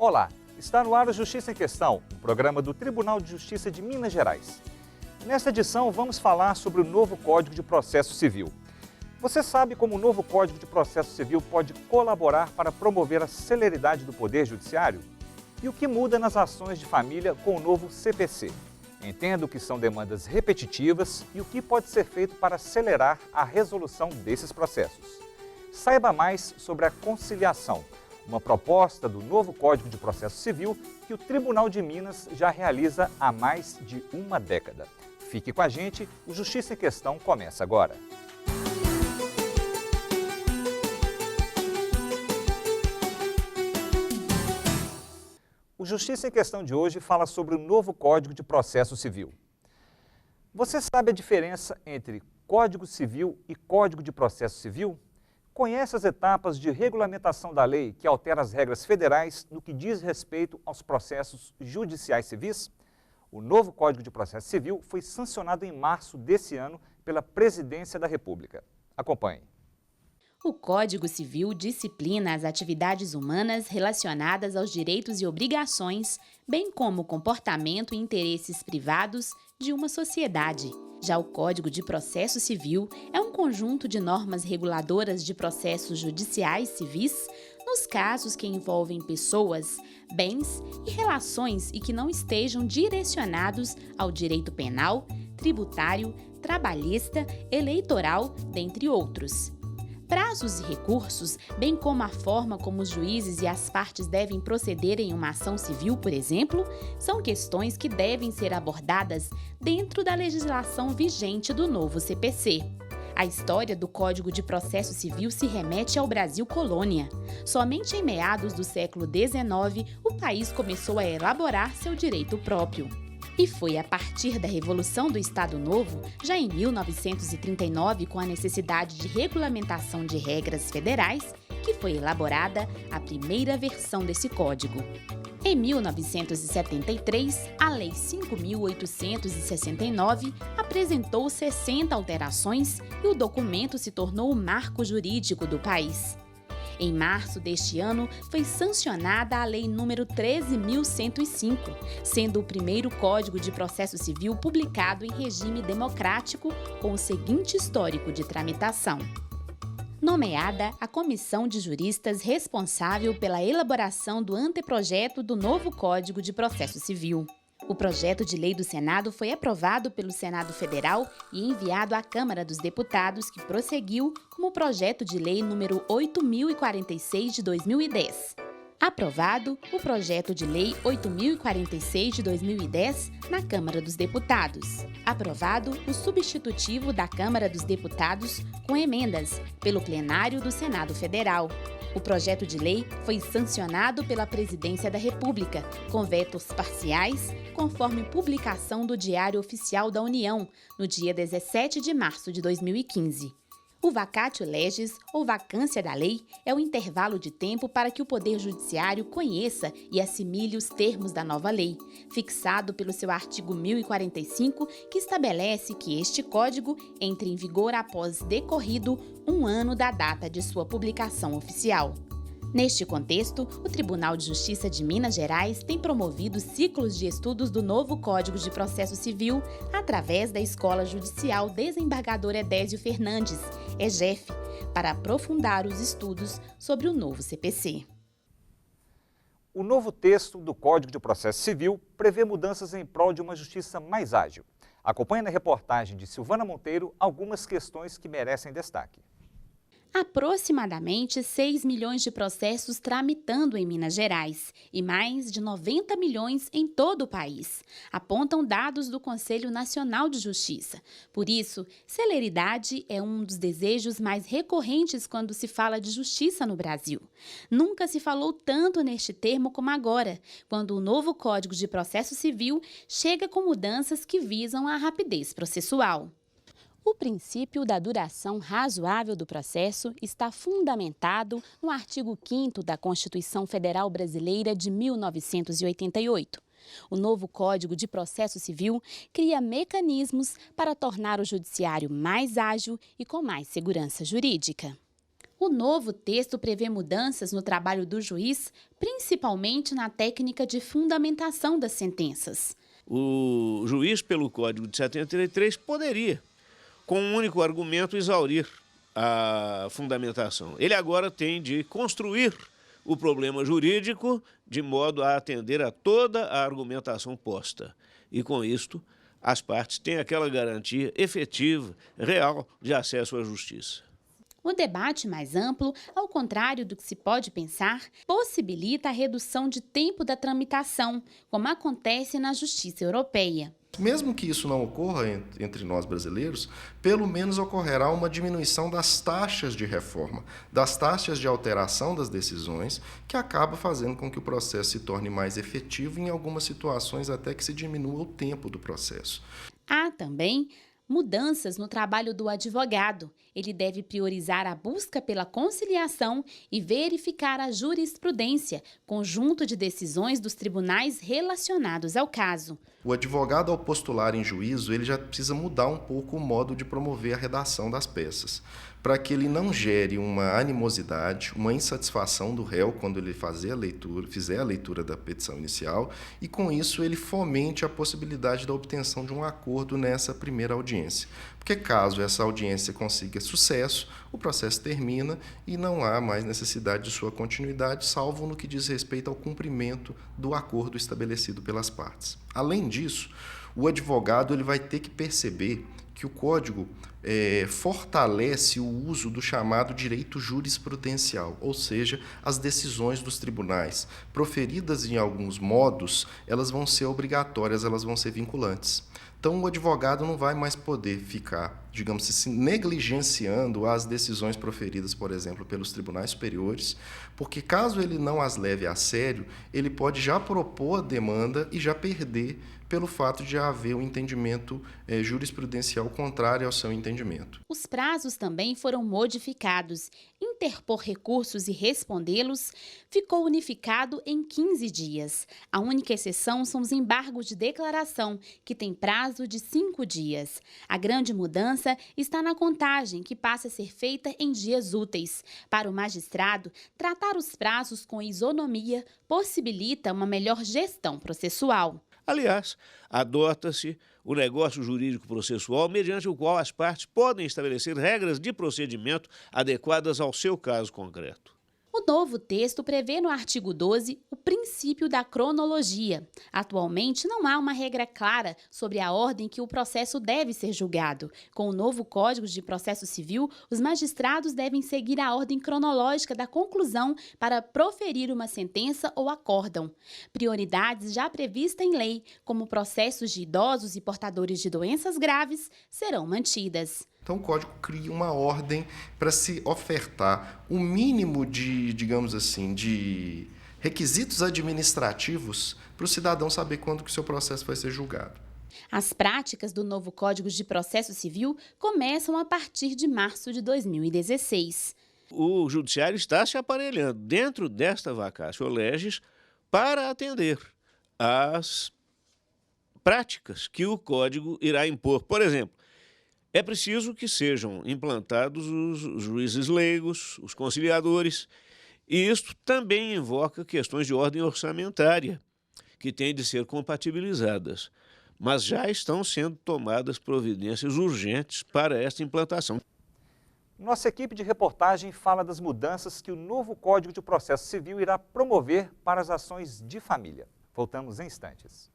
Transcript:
Olá, está no ar o Justiça em Questão, um programa do Tribunal de Justiça de Minas Gerais. Nesta edição, vamos falar sobre o novo Código de Processo Civil. Você sabe como o novo Código de Processo Civil pode colaborar para promover a celeridade do Poder Judiciário? E o que muda nas ações de família com o novo CPC? Entenda o que são demandas repetitivas e o que pode ser feito para acelerar a resolução desses processos. Saiba mais sobre a conciliação, uma proposta do novo Código de Processo Civil que o Tribunal de Minas já realiza há mais de uma década. Fique com a gente, o Justiça em Questão começa agora. O Justiça em Questão de hoje fala sobre o novo Código de Processo Civil. Você sabe a diferença entre Código Civil e Código de Processo Civil? Conhece as etapas de regulamentação da lei que altera as regras federais no que diz respeito aos processos judiciais civis? O novo Código de Processo Civil foi sancionado em março desse ano pela Presidência da República. Acompanhe. O Código Civil disciplina as atividades humanas relacionadas aos direitos e obrigações, bem como o comportamento e interesses privados de uma sociedade. Já o Código de Processo Civil é um conjunto de normas reguladoras de processos judiciais civis nos casos que envolvem pessoas, bens e relações e que não estejam direcionados ao direito penal, tributário, trabalhista, eleitoral, dentre outros. Prazos e recursos, bem como a forma como os juízes e as partes devem proceder em uma ação civil, por exemplo, são questões que devem ser abordadas dentro da legislação vigente do novo CPC. A história do Código de Processo Civil se remete ao Brasil colônia. Somente em meados do século XIX, o país começou a elaborar seu direito próprio. E foi a partir da Revolução do Estado Novo, já em 1939, com a necessidade de regulamentação de regras federais, que foi elaborada a primeira versão desse código. Em 1973, a Lei 5.869 apresentou 60 alterações e o documento se tornou o marco jurídico do país. Em março deste ano, foi sancionada a Lei nº 13.105, sendo o primeiro Código de Processo Civil publicado em regime democrático, com o seguinte histórico de tramitação. Nomeada a comissão de juristas responsável pela elaboração do anteprojeto do novo Código de Processo Civil. O projeto de lei do Senado foi aprovado pelo Senado Federal e enviado à Câmara dos Deputados, que prosseguiu como projeto de lei número 8.046 de 2010. Aprovado o projeto de lei 8.046 de 2010 na Câmara dos Deputados. Aprovado o substitutivo da Câmara dos Deputados com emendas pelo plenário do Senado Federal. O projeto de lei foi sancionado pela Presidência da República, com vetos parciais, conforme publicação do Diário Oficial da União, no dia 17 de março de 2015. O vacatio legis, ou vacância da lei, é o intervalo de tempo para que o Poder Judiciário conheça e assimile os termos da nova lei, fixado pelo seu artigo 1045, que estabelece que este código entre em vigor após decorrido um ano da data de sua publicação oficial. Neste contexto, o Tribunal de Justiça de Minas Gerais tem promovido ciclos de estudos do novo Código de Processo Civil através da Escola Judicial Desembargador Edésio Fernandes, EJEF, para aprofundar os estudos sobre o novo CPC. O novo texto do Código de Processo Civil prevê mudanças em prol de uma justiça mais ágil. Acompanhe na reportagem de Silvana Monteiro algumas questões que merecem destaque. Aproximadamente 6 milhões de processos tramitando em Minas Gerais e mais de 90 milhões em todo o país, apontam dados do Conselho Nacional de Justiça. Por isso, celeridade é um dos desejos mais recorrentes quando se fala de justiça no Brasil. Nunca se falou tanto neste termo como agora, quando o novo Código de Processo Civil chega com mudanças que visam a rapidez processual. O princípio da duração razoável do processo está fundamentado no artigo 5º da Constituição Federal Brasileira de 1988. O novo Código de Processo Civil cria mecanismos para tornar o judiciário mais ágil e com mais segurança jurídica. O novo texto prevê mudanças no trabalho do juiz, principalmente na técnica de fundamentação das sentenças. O juiz, pelo Código de 73, poderia, com um único argumento, exaurir a fundamentação. Ele agora tem de construir o problema jurídico de modo a atender a toda a argumentação posta. E com isto, as partes têm aquela garantia efetiva, real, de acesso à justiça. O debate mais amplo, ao contrário do que se pode pensar, possibilita a redução de tempo da tramitação, como acontece na Justiça Europeia. Mesmo que isso não ocorra entre nós brasileiros, pelo menos ocorrerá uma diminuição das taxas de reforma, das taxas de alteração das decisões, que acaba fazendo com que o processo se torne mais efetivo e, em algumas situações, até que se diminua o tempo do processo. Há também mudanças no trabalho do advogado. Ele deve priorizar a busca pela conciliação e verificar a jurisprudência, conjunto de decisões dos tribunais relacionados ao caso. O advogado, ao postular em juízo, ele já precisa mudar um pouco o modo de promover a redação das peças, para que ele não gere uma animosidade, uma insatisfação do réu quando ele fizer a leitura da petição inicial, e com isso ele fomente a possibilidade da obtenção de um acordo nessa primeira audiência. Porque caso essa audiência consiga sucesso, o processo termina e não há mais necessidade de sua continuidade, salvo no que diz respeito ao cumprimento do acordo estabelecido pelas partes. Além disso, o advogado ele vai ter que perceber que o Código fortalece o uso do chamado direito jurisprudencial, ou seja, as decisões dos tribunais, proferidas em alguns modos, elas vão ser obrigatórias, elas vão ser vinculantes. Então, o advogado não vai mais poder ficar, digamos assim, negligenciando as decisões proferidas, por exemplo, pelos tribunais superiores, porque caso ele não as leve a sério, ele pode já propor a demanda e já perder pelo fato de haver um entendimento jurisprudencial contrário ao seu entendimento. Os prazos também foram modificados. Interpor recursos e respondê-los ficou unificado em 15 dias. A única exceção são os embargos de declaração, que têm prazo de 5 dias. A grande mudança está na contagem, que passa a ser feita em dias úteis. Para o magistrado, tratar os prazos com isonomia possibilita uma melhor gestão processual. Aliás, adota-se o negócio jurídico processual mediante o qual as partes podem estabelecer regras de procedimento adequadas ao seu caso concreto. O novo texto prevê no artigo 12 o princípio da cronologia. Atualmente, não há uma regra clara sobre a ordem que o processo deve ser julgado. Com o novo Código de Processo Civil, os magistrados devem seguir a ordem cronológica da conclusão para proferir uma sentença ou acórdão. Prioridades já previstas em lei, como processos de idosos e portadores de doenças graves, serão mantidas. Então, o Código cria uma ordem para se ofertar o mínimo de, digamos assim, de requisitos administrativos para o cidadão saber quando que o seu processo vai ser julgado. As práticas do novo Código de Processo Civil começam a partir de março de 2016. O Judiciário está se aparelhando dentro desta vacatio legis para atender às práticas que o Código irá impor. Por exemplo, é preciso que sejam implantados os juízes leigos, os conciliadores, e isto também invoca questões de ordem orçamentária, que têm de ser compatibilizadas, mas já estão sendo tomadas providências urgentes para esta implantação. Nossa equipe de reportagem fala das mudanças que o novo Código de Processo Civil irá promover para as ações de família. Voltamos em instantes.